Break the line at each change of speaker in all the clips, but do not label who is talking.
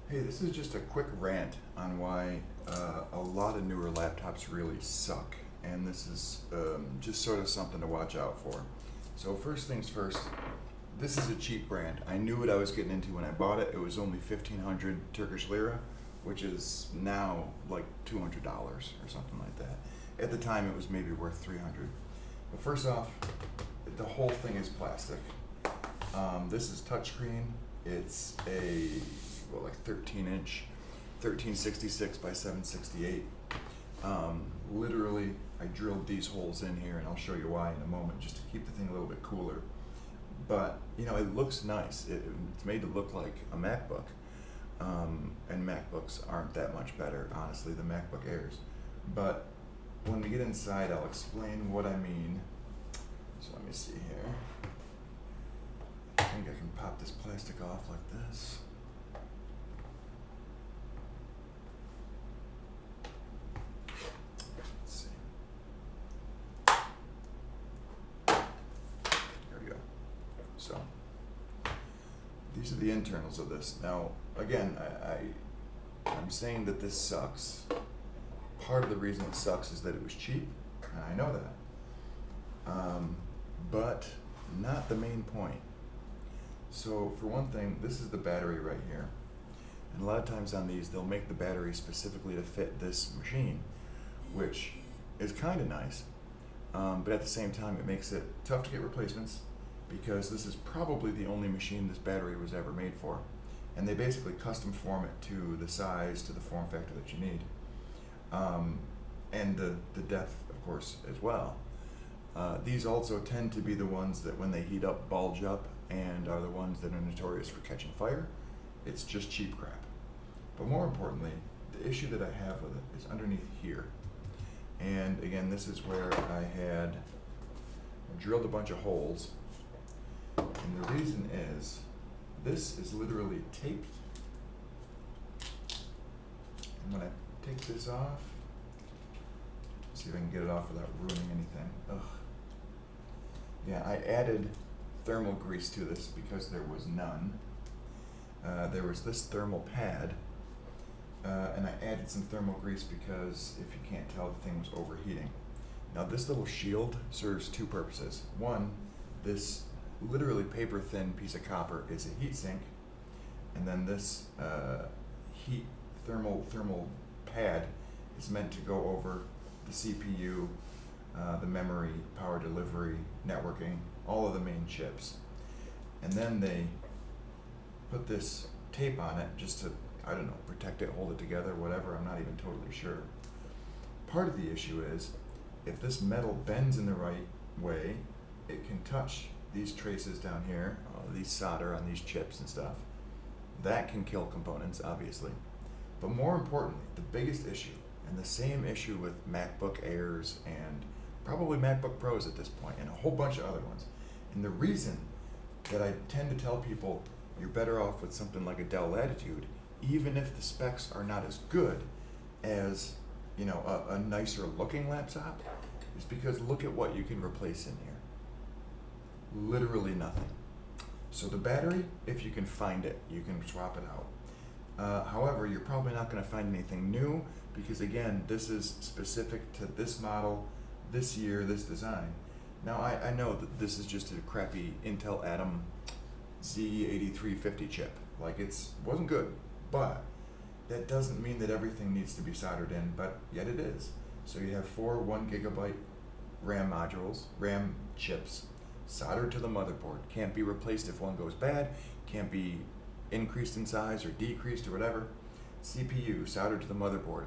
Hey, this is just a quick rant on why a lot of newer laptops really suck, and this is just sort of something to watch out for. So first things first, this is a cheap brand. I knew what I was getting into when I bought it. It was only 1,500 Turkish lira, which is now like $200 or something like that. At the time, it was maybe worth 300. But first off, the whole thing is plastic. This is touchscreen. It's a like 13-inch, 1366 by 768. Literally, I drilled these holes in here, and I'll show you why in a moment, just to keep the thing a little bit cooler. But you know, it looks nice. It's made to look like a MacBook, and MacBooks aren't that much better, honestly, than MacBook Airs. But when we get inside, I'll explain what I mean. So let me see here. I think I can pop this plastic off like this. Let's see. There we go. So these are the internals of this. Now, again, I'm saying that this sucks. Part of the reason it sucks is that it was cheap, and I know that. But not the main point. So for one thing, this is the battery right here. And a lot of times on these, they'll make the battery specifically to fit this machine, which is kind of nice. But at the same time, it makes it tough to get replacements because this is probably the only machine this battery was ever made for. And they basically custom form it to the size, to the form factor that you need. And the depth, of course, as well. These also tend to be the ones that when they heat up, bulge up, and are the ones that are notorious for catching fire. It's just cheap crap. But more importantly, the issue that I have with it is underneath here. And again, this is where I drilled a bunch of holes. And the reason is, this is literally taped. And when I take this off, see if I can get it off without ruining anything. Ugh. Yeah, I added thermal grease to this because there was none. There was this thermal pad, and I added some thermal grease because, if you can't tell, the thing was overheating. Now this little shield serves two purposes. One, this literally paper thin piece of copper is a heat sink, and then this heat thermal pad is meant to go over the CPU, the memory, power delivery, networking, all of the main chips. And then they put this tape on it just to, I don't know, protect it, hold it together, whatever, I'm not even totally sure. Part of the issue is, if this metal bends in the right way, it can touch these traces down here, these solder on these chips and stuff. That can kill components, obviously. But more importantly, the biggest issue, and the same issue with MacBook Airs and probably MacBook Pros at this point, and a whole bunch of other ones. And the reason that I tend to tell people you're better off with something like a Dell Latitude, even if the specs are not as good as, you know, a nicer looking laptop, is because look at what you can replace in here. Literally nothing. So the battery, if you can find it, you can swap it out. However, you're probably not going to find anything new because, again, this is specific to this model, this year, this design. Now, I know that this is just a crappy Intel Atom Z8350 chip. Like, wasn't good, but that doesn't mean that everything needs to be soldered in, but yet it is. So you have 4 1GB RAM modules, RAM chips, soldered to the motherboard. Can't be replaced if one goes bad, can't be increased in size or decreased or whatever. CPU soldered to the motherboard.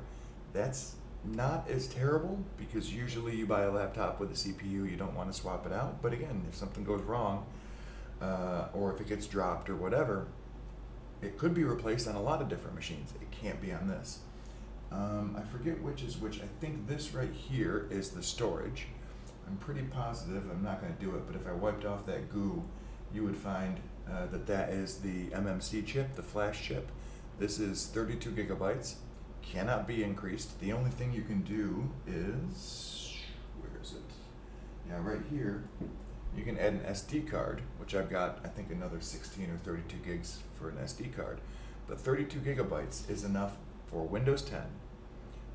That's not as terrible because usually you buy a laptop with a CPU, you don't want to swap it out. But again, if something goes wrong, or if it gets dropped or whatever, it could be replaced on a lot of different machines. It can't be on this. I forget which is which. I think this right here is the storage. I'm pretty positive, I'm not going to do it, but if I wiped off that goo, you would find that is the MMC chip, the flash chip. This is 32 gigabytes, cannot be increased. The only thing you can do is, where is it? Yeah, right here. You can add an SD card, which I've got, I think, another 16 or 32 gigs for an SD card. but 32 gigabytes is enough for Windows 10,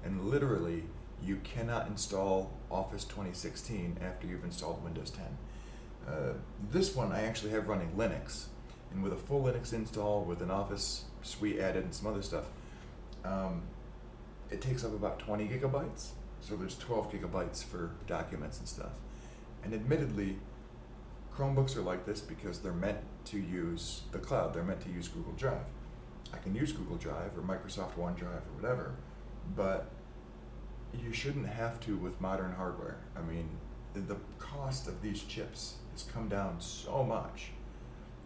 and literally you cannot install Office 2016 after you've installed Windows 10. This one I actually have running Linux, and with a full Linux install with an Office suite added and some other stuff, it takes up about 20 gigabytes. So there's 12 gigabytes for documents and stuff. And admittedly, Chromebooks are like this because they're meant to use the cloud. They're meant to use Google Drive. I can use Google Drive or Microsoft OneDrive or whatever, but you shouldn't have to with modern hardware. I mean, the cost of these chips has come down so much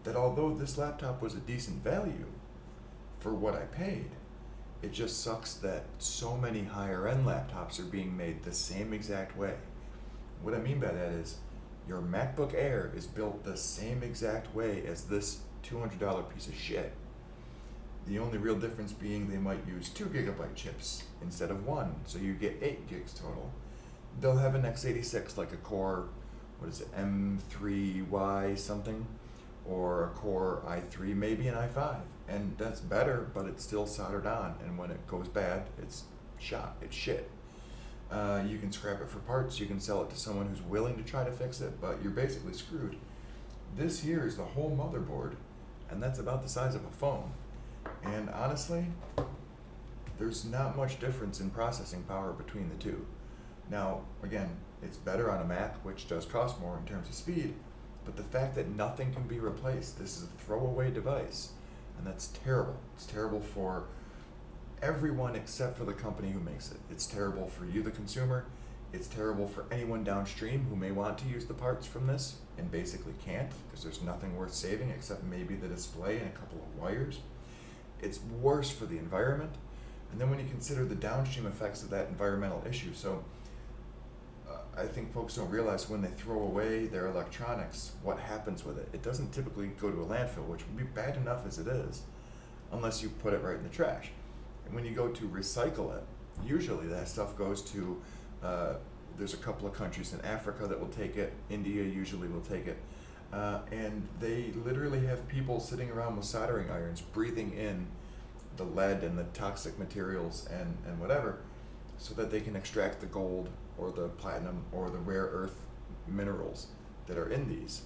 that although this laptop was a decent value for what I paid, it just sucks that so many higher end laptops are being made the same exact way. What I mean by that is your MacBook Air is built the same exact way as this $200 piece of shit. The only real difference being they might use 2 gigabyte chips instead of 1, so you get 8 gigs total. They'll have an x86 like a Core, M3Y something, or a Core i3, maybe an i5, and that's better, but it's still soldered on, and when it goes bad, it's shit. You can scrap it for parts, you can sell it to someone who's willing to try to fix it, but you're basically screwed. This here is the whole motherboard, and that's about the size of a phone. And honestly, there's not much difference in processing power between the two. Now, again, it's better on a Mac, which does cost more in terms of speed, but the fact that nothing can be replaced, this is a throwaway device, and that's terrible. It's terrible for everyone except for the company who makes it. It's terrible for you, the consumer. It's terrible for anyone downstream who may want to use the parts from this and basically can't because there's nothing worth saving except maybe the display and a couple of wires. It's worse for the environment. And then when you consider the downstream effects of that environmental issue, so I think folks don't realize when they throw away their electronics, what happens with it. It doesn't typically go to a landfill, which would be bad enough as it is, unless you put it right in the trash. And when you go to recycle it, usually that stuff goes to, there's a couple of countries in Africa that will take it, India usually will take it, and they literally have people sitting around with soldering irons breathing in the lead and the toxic materials and whatever, so that they can extract the gold or the platinum or the rare earth minerals that are in these.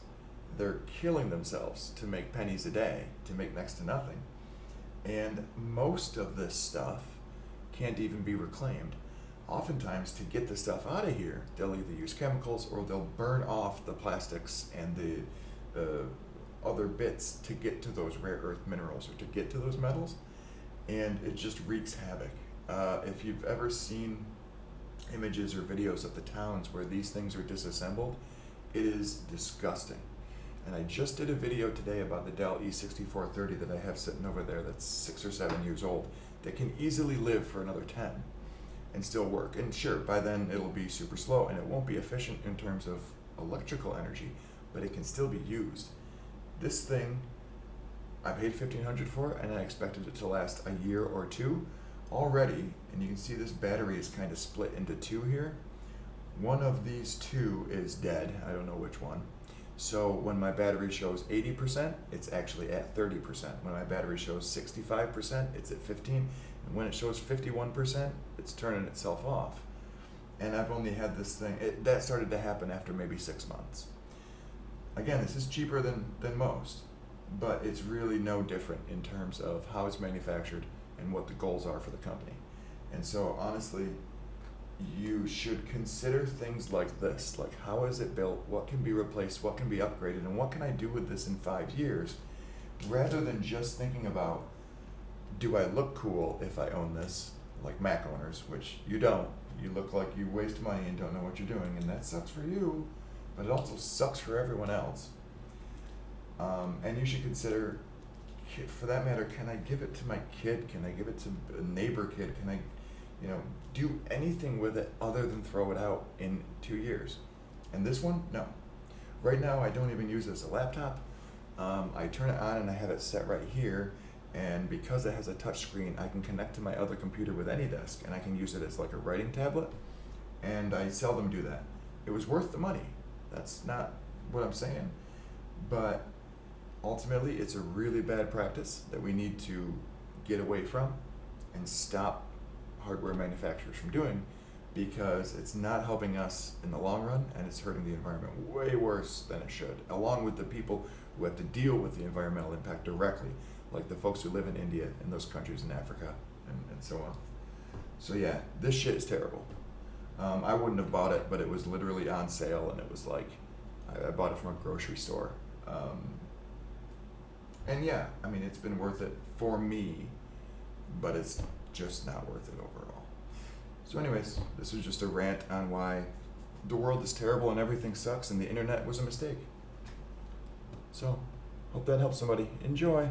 They're killing themselves to make pennies a day, to make next to nothing. And most of this stuff can't even be reclaimed. Oftentimes, to get the stuff out of here, they'll either use chemicals or they'll burn off the plastics and the other bits to get to those rare earth minerals or to get to those metals, and it just wreaks havoc. If you've ever seen images or videos of the towns where these things are disassembled, it is disgusting. And I just did a video today about the Dell E6430 that I have sitting over there that's 6 or 7 years old that can easily live for another 10 and still work. And sure, by then it'll be super slow and it won't be efficient in terms of electrical energy, but it can still be used. This thing, I paid $1,500 for it and I expected it to last a year or two already, and you can see this battery is kind of split into two here. One of these two is dead, I don't know which one. So when my battery shows 80%, it's actually at 30%. When my battery shows 65%, it's at 15%. And when it shows 51%, it's turning itself off. And I've only had this thing, that started to happen after maybe 6 months. Again, this is cheaper than most, but it's really no different in terms of how it's manufactured and what the goals are for the company. And so honestly, you should consider things like this, like how is it built, what can be replaced, what can be upgraded, and what can I do with this in 5 years, rather than just thinking about, do I look cool if I own this, like Mac owners, which you don't. You look like you waste money and don't know what you're doing, and that sucks for you, but it also sucks for everyone else. And you should consider, for that matter, can I give it to my kid? Can I give it to a neighbor kid? Can I, do anything with it other than throw it out in 2 years? And this one, no. Right now, I don't even use it as a laptop. I turn it on and I have it set right here, and because it has a touch screen, I can connect to my other computer with any desk, and I can use it as like a writing tablet, and I seldom do that. It was worth the money. That's not what I'm saying, but ultimately, it's a really bad practice that we need to get away from and stop hardware manufacturers from doing, because it's not helping us in the long run, and it's hurting the environment way worse than it should, along with the people who have to deal with the environmental impact directly, like the folks who live in India and those countries in Africa and so on. So yeah, this shit is terrible. I wouldn't have bought it, but it was literally on sale, and it was like, I bought it from a grocery store. And yeah, I mean, it's been worth it for me, but it's just not worth it overall. So anyways, this was just a rant on why the world is terrible and everything sucks and the internet was a mistake. So, hope that helps somebody. Enjoy!